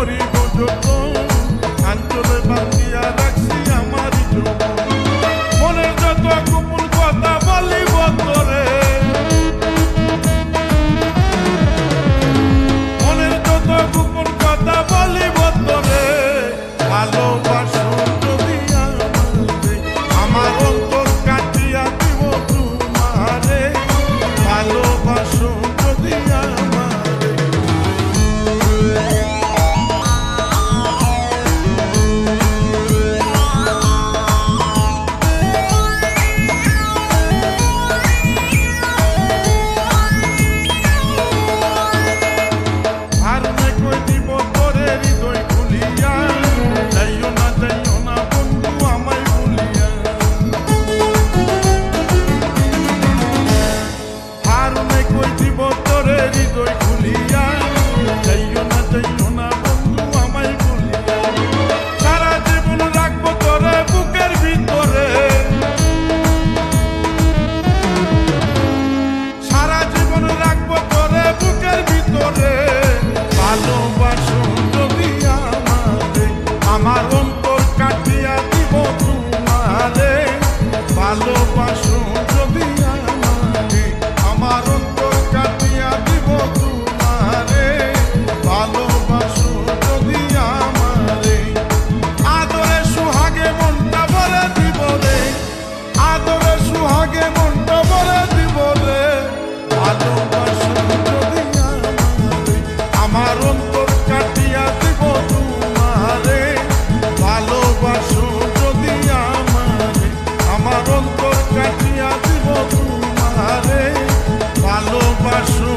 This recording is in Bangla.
করিব যতন, আঞ্চলে বাঁধিয়া রাখছি আমারই যৌবন। মনের যত গোপন কথা বলিব তোরে, মনের যত গোপন কথা বলিব তোরে। ভালোবাসো যদি আমারে, আমার অন্তর কাটিয়া দিব তোমারে। ভালোবাসো যদি আমারে। আরনে কই দিব তোরে হৃদয় খুলিয়া, যাইও না বন্ধু আমায় ভুলিয়া। আরনে কই দিব তোরে হৃদয় খুলিয়া, যাইও না বন্ধু আমায় ভুলিয়া। সারা জীবন রাখবো তোরে বুকের ভিতরে, সারা জীবন রাখবো তোরে বুকের ভিতরে। ভালোবাসো যদি আমারে, আমার অন্তর কাটিয়া দিব তোমারে। ভালোবাসো যদি আমারে, আমার অন্তর কাটিয়া দিব তোমারে। ভালোবাসো যদি আমারে। আদরে সুহাগে মনটা ভরে দিব রে, আদরে সুহাগে মনটা ভরে দিব রে। ভালোবাসো যদি আমারে, আমার অন্তর কাটিয়া দিব তোমারে। ভালোবাসো যদি আমারে, আমার অন্তর কাটিয়া দিব তোমারে। ভালোবাসো